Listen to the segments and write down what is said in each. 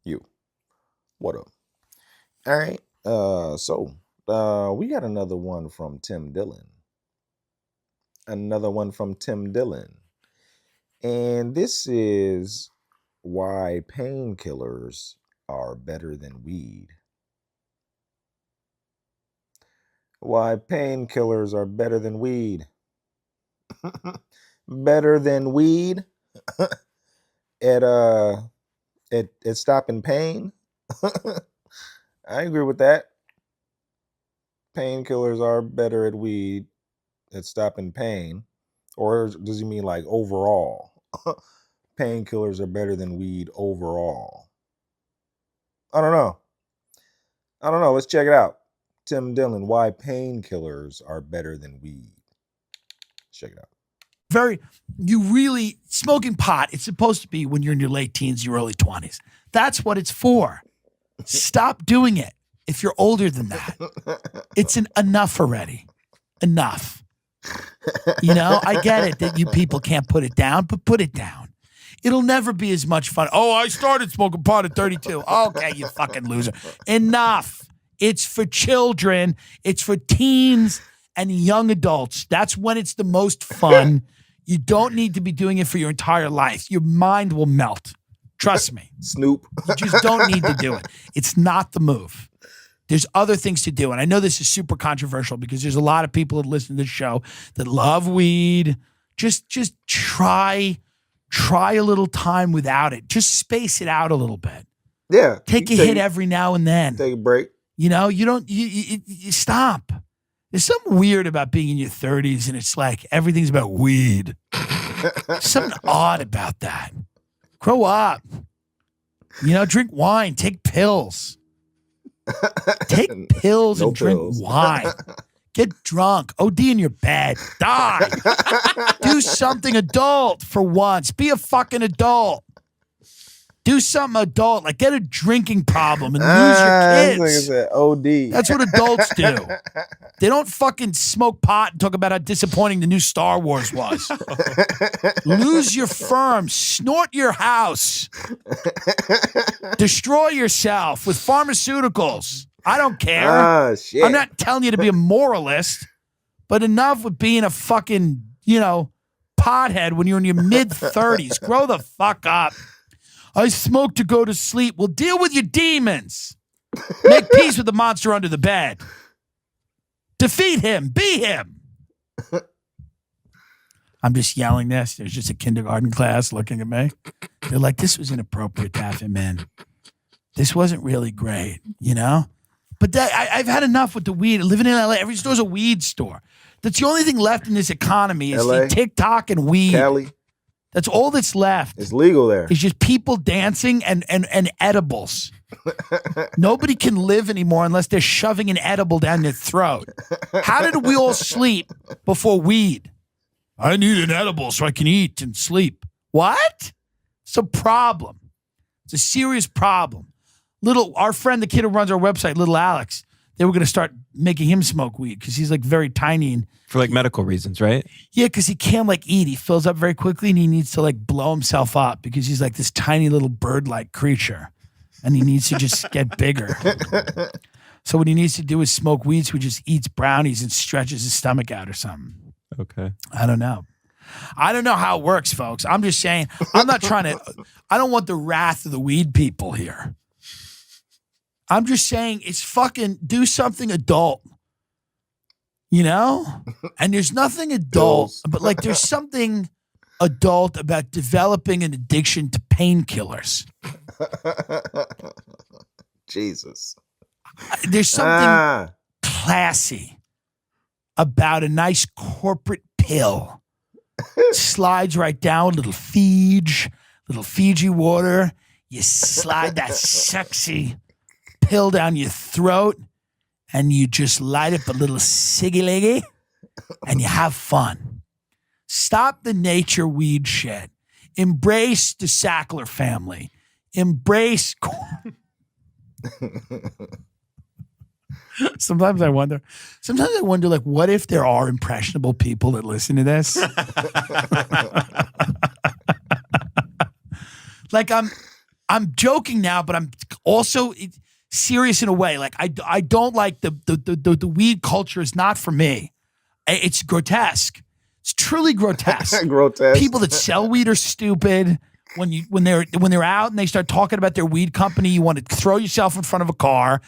You. What up? All right. We got another one from Tim Dillon. And this is why painkillers are better than weed. Why painkillers are better than weed. Better than weed at at stopping pain. I agree with that. Painkillers are better at weed at stopping pain. Or does he mean like overall? Painkillers are better than weed overall. I don't know. Let's check it out. Tim Dillon, why painkillers are better than weed. Check it out. You really, smoking pot, it's supposed to be when you're in your late teens, your early 20s. That's what it's for. Stop doing it if you're older than that. It's enough already. Enough. I get it that you people can't put it down, but put it down. It'll never be as much fun. Oh, I started smoking pot at 32. Okay, you fucking loser. Enough. It's for children. It's for teens and young adults. That's when it's the most fun. You don't need to be doing it for your entire life. Your mind will melt. Trust me. Snoop. You just don't need to do it. It's not the move. There's other things to do. And I know this is super controversial because there's a lot of people that listen to this show that love weed. Just try a little time without it. Just space it out a little bit. Yeah. Take a hit every now and then. Take a break. You stop. There's something weird about being in your 30s and it's like everything's about weed. There's something odd about that. Grow up. Drink wine. Take pills. Take pills and drink wine. Get drunk. OD in your bed. Die. Do something adult for once. Be a fucking adult. Do something adult, like get a drinking problem and lose your kids. Like OD. That's what adults do. They don't fucking smoke pot and talk about how disappointing the new Star Wars was. Lose your firm. Snort your house. Destroy yourself with pharmaceuticals. I don't care. Shit. I'm not telling you to be a moralist, but enough with being a fucking, pothead when you're in your mid-30s. Grow the fuck up. I smoke to go to sleep. Well, deal with your demons. Make peace with the monster under the bed. Defeat him. Be him. I'm just yelling this. There's just a kindergarten class looking at me. They're like, this was inappropriate to have him in. This wasn't really great, But I've had enough with the weed. Living in LA, every store's a weed store. That's the only thing left in this economy is LA? TikTok and weed. Cali. That's all that's left. It's legal there. It's just people dancing and edibles. Nobody can live anymore unless they're shoving an edible down their throat. How did we all sleep before weed? I need an edible so I can eat and sleep. What? It's a problem. It's a serious problem. Our friend, the kid who runs our website, little Alex, they were going to start making him smoke weed because he's like very tiny and for like medical reasons, right? yeah, because he can't like eat. He fills up very quickly and he needs to like blow himself up because he's like this tiny little bird-like creature and he needs to just get bigger. So what he needs to do is smoke weed so he just eats brownies and stretches his stomach out or something. Okay. I don't know. I don't know how it works, folks. I'm just saying, I don't want the wrath of the weed people here. I'm just saying it's fucking do something adult. And there's nothing adult, but like there's something adult about developing an addiction to painkillers. Jesus. There's something classy about a nice corporate pill. Slides right down, little Fiji water. You slide that sexy pill down your throat and you just light up a little ciggy leggy and you have fun. Stop the nature weed shit. Embrace the Sackler family. Embrace. Sometimes I wonder, like, what if there are impressionable people that listen to this? Like, I'm joking now, but I'm also serious in a way. Like I don't like the weed culture is not for me. It's grotesque. It's truly grotesque. Grotesque. People that sell weed are stupid. When they're out and they start talking about their weed company, you want to throw yourself in front of a car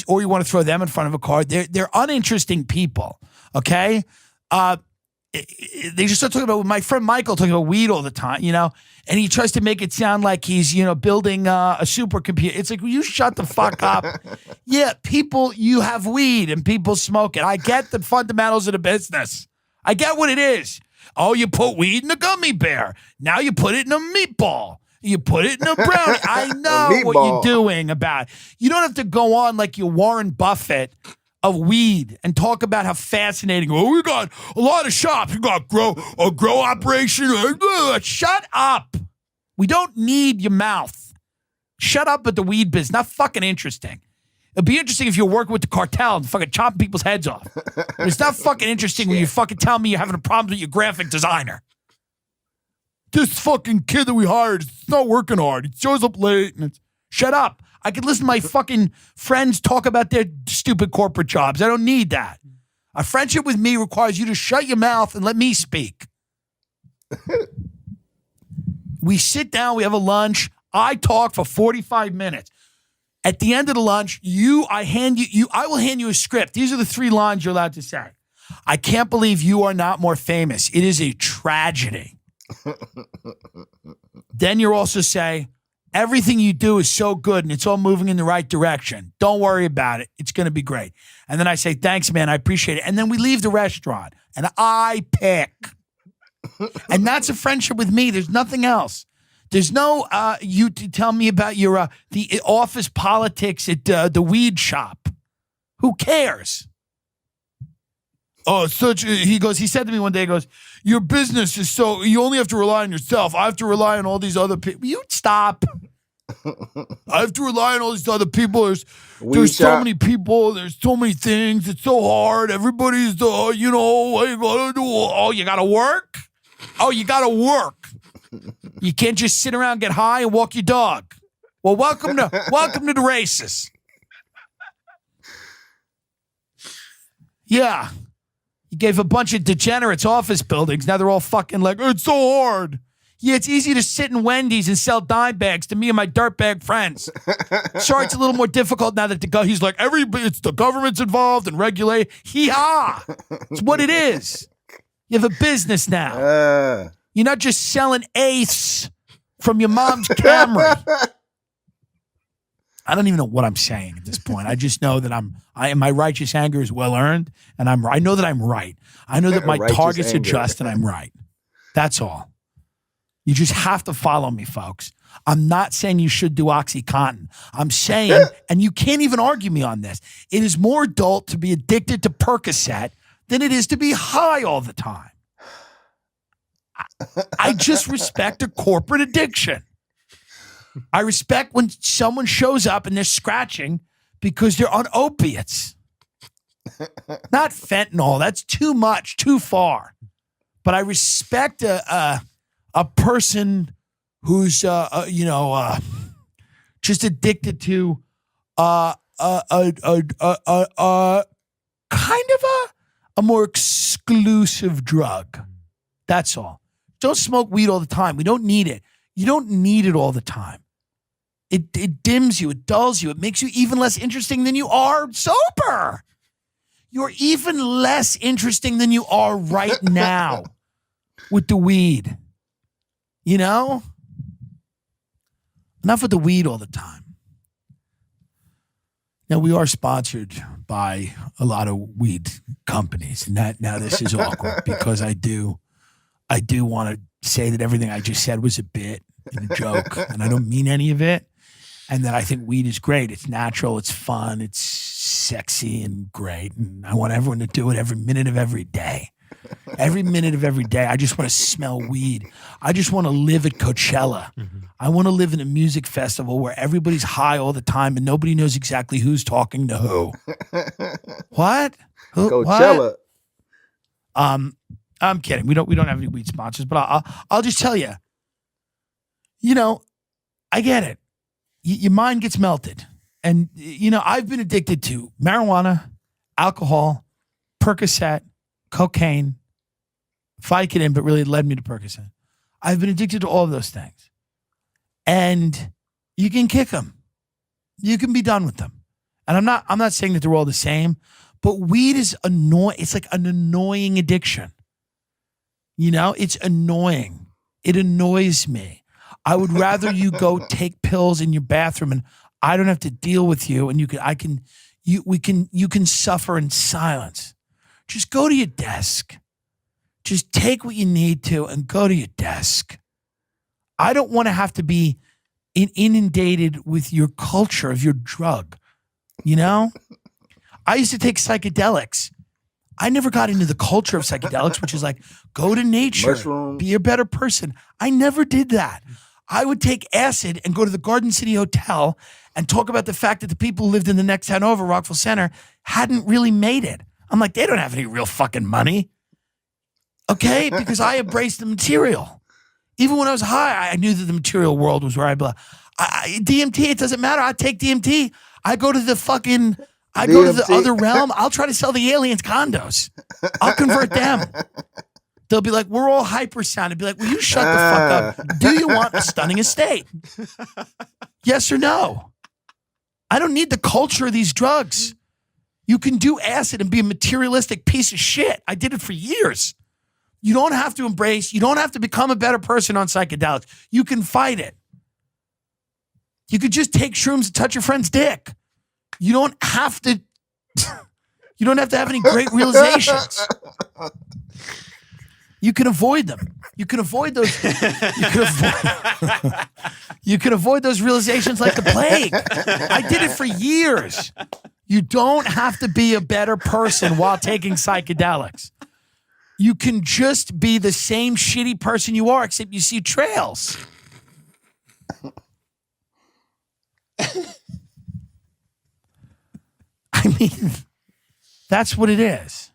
or you want to throw them in front of a car. They're uninteresting people. Okay. They just start talking about my friend Michael talking about weed all the time, and he tries to make it sound like he's, building a supercomputer. It's like, will you shut the fuck up? Yeah, you have weed and people smoke it. I get the fundamentals of the business. I get what it is. Oh, you put weed in a gummy bear. Now you put it in a meatball. You put it in a brownie. I know what you're doing about it. You don't have to go on like you're Warren Buffett of weed and talk about how fascinating. Oh, we got a lot of shops. We got a grow operation. Shut up. We don't need your mouth. Shut up at the weed business. Not fucking interesting. It'd be interesting if you're working with the cartel and fucking chopping people's heads off. But it's not fucking interesting when you fucking tell me you're having a problem with your graphic designer. This fucking kid that we hired, it's not working hard. He shows up late and shut up. I could listen to my fucking friends talk about their stupid corporate jobs. I don't need that. A friendship with me requires you to shut your mouth and let me speak. We sit down, we have a lunch. I talk for 45 minutes. At the end of the lunch, I will hand you a script. These are the 3 lines you're allowed to say. I can't believe you are not more famous. It is a tragedy. Then you also say, everything you do is so good and it's all moving in the right direction. Don't worry about it. It's going to be great. And then I say, thanks, man. I appreciate it. And then we leave the restaurant and I pick. And that's a friendship with me. There's nothing else. There's no you to tell me about your the office politics at the weed shop. Who cares? Oh, he said to me one day, he goes, your business is so, you only have to rely on yourself. I have to rely on all these other people. You stop. I have to rely on all these other people. There's so many people. There's so many things. It's so hard. Everybody's, what you gotta do? Oh, you gotta work? Oh, you gotta work. You can't just sit around, get high, and walk your dog. Well, welcome to the races. Yeah. You gave a bunch of degenerates office buildings. Now they're all fucking like, it's so hard. Yeah, it's easy to sit in Wendy's and sell dime bags to me and my dirtbag friends. Sorry, it's a little more difficult now that he's like, it's the government's involved and regulate. Hee-haw. It's what it is. You have a business now. You're not just selling eighths from your mom's Camry. I don't even know what I'm saying at this point. I just know that my righteous anger is well earned, and I know that I'm right. I know that my targets are just, and I'm right. That's all. You just have to follow me, folks. I'm not saying you should do OxyContin. I'm saying, and you can't even argue me on this, it is more adult to be addicted to Percocet than it is to be high all the time. I just respect a corporate addiction. I respect when someone shows up and they're scratching because they're on opiates. Not fentanyl. That's too much, too far. But I respect a person who's just addicted to kind of a more exclusive drug. That's all. Don't smoke weed all the time. We don't need it. You don't need it all the time. It dims you. It dulls you. It makes you even less interesting than you are sober. You're even less interesting than you are right now with the weed. You know? Enough with the weed all the time. Now, we are sponsored by a lot of weed companies. And now this is awkward because I do want to say that everything I just said was a bit and a joke, and I don't mean any of it. And that I think weed is great. It's natural. It's fun. It's sexy and great. And I want everyone to do it every minute of every day. Every minute of every day. I just want to smell weed. I just want to live at Coachella. Mm-hmm. I want to live in a music festival where everybody's high all the time and nobody knows exactly who's talking to who. What? Coachella. What? I'm kidding. We don't have any weed sponsors, but I'll just tell you. You know, I get it. Your mind gets melted. And, I've been addicted to marijuana, alcohol, Percocet, cocaine, Vicodin, but really it led me to Percocet. I've been addicted to all of those things. And you can kick them. You can be done with them. And I'm not saying that they're all the same, but weed is annoying. It's like an annoying addiction. It's annoying. It annoys me. I would rather you go take pills in your bathroom and I don't have to deal with you and you can suffer in silence. Just go to your desk. Just take what you need to and go to your desk. I don't want to have to be inundated with your culture of your drug. I used to take psychedelics. I never got into the culture of psychedelics, which is like, go to nature, Mushrooms. be a better person. I never did that. I would take acid and go to the Garden City Hotel and talk about the fact that the people who lived in the next town over, Rockville Center, hadn't really made it. I'm like, they don't have any real fucking money. Okay? Because I embraced the material. Even when I was high, I knew that the material world was where I belong. DMT, it doesn't matter. I take DMT. I go to the other realm. I'll try to sell the aliens condos. I'll convert them. They'll be like, we're all hypersound. I'd be like, will you shut the fuck up? Do you want a stunning estate? Yes or no? I don't need the culture of these drugs. You can do acid and be a materialistic piece of shit. I did it for years. You don't have to you don't have to become a better person on psychedelics. You can fight it. You could just take shrooms and touch your friend's dick. You don't have to have any great realizations. You can avoid them. You can avoid those. You can avoid those realizations like the plague. I did it for years. You don't have to be a better person while taking psychedelics. You can just be the same shitty person you are, except you see trails. I mean, that's what it is.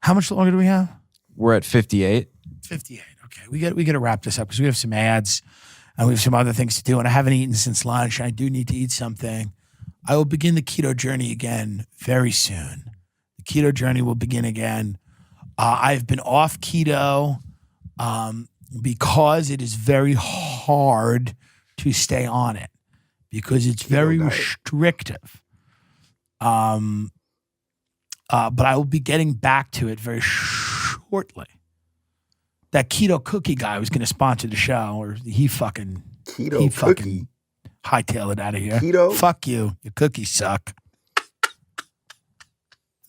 How much longer do we have? We're at 58. 58. Okay. We got to wrap this up because we have some ads and we have some other things to do. And I haven't eaten since lunch. I do need to eat something. I will begin the keto journey again very soon. The keto journey will begin again. I've been off keto because it is very hard to stay on it because it's very restrictive. But I will be getting back to it very shortly. That keto cookie guy was going to sponsor the show, or he fucking hightail it out of here. Keto? Fuck you. Your cookies suck.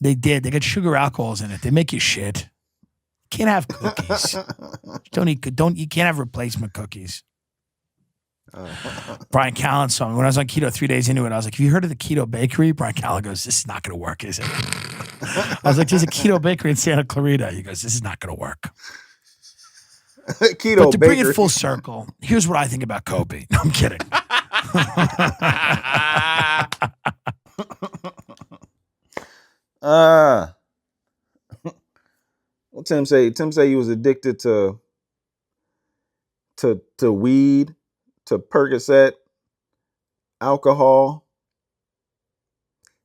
They did. They got sugar alcohols in it. They make you shit. You can't have cookies. You can't have replacement cookies. Brian Callen saw me when I was on keto 3 days into it. I was like, have you heard of the keto bakery? Brian Callen goes, this is not going to work, is it? I was like, there's a keto bakery in Santa Clarita. He goes, this is not going to work. Keto but to bring bakery. it full circle, here's what I think about Kobe. No, I'm kidding. What Tim say? Tim say he was addicted to weed, to Percocet, alcohol.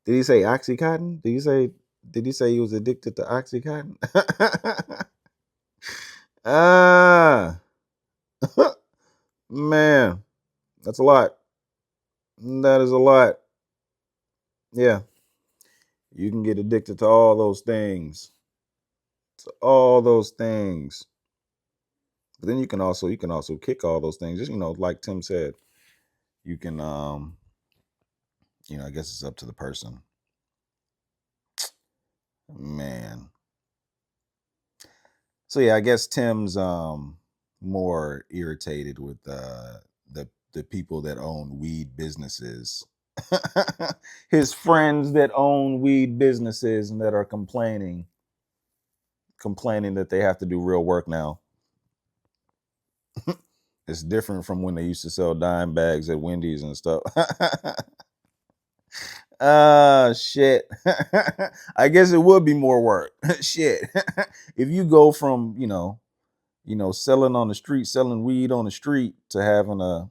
Did he say Oxycontin? Did he say he was addicted to Oxycontin? Man, that's a lot. That is a lot. Yeah. You can get addicted to all those things. But then you can also kick all those things. Just, like Tim said, you can I guess it's up to the person. Man. So yeah, I guess Tim's more irritated with the people that own weed businesses. His friends that own weed businesses and that are complaining that they have to do real work now. It's different from when they used to sell dime bags at Wendy's and stuff. Shit. I guess it would be more work. Shit. If you go from, selling on the street, selling weed on the street to having a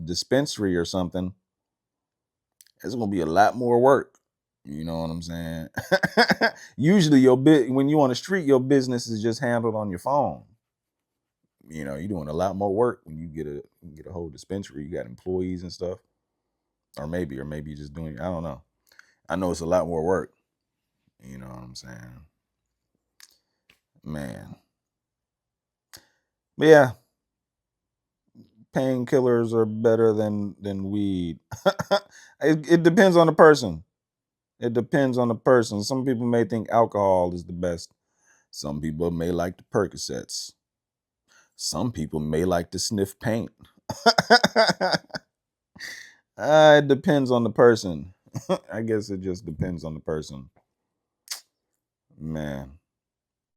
dispensary or something, it's gonna be a lot more work. You know what I'm saying? Usually when you on the street, your business is just handled on your phone. You know, you're doing a lot more work when you get a whole dispensary. You got employees and stuff. Or maybe you're just doing, I don't know. I know it's a lot more work. You know what I'm saying? Man. But yeah, painkillers are better than weed. It depends on the person. It depends on the person. Some people may think alcohol is the best. Some people may like the Percocets. Some people may like to sniff paint. It depends on the person. I guess it just depends on the person. Man.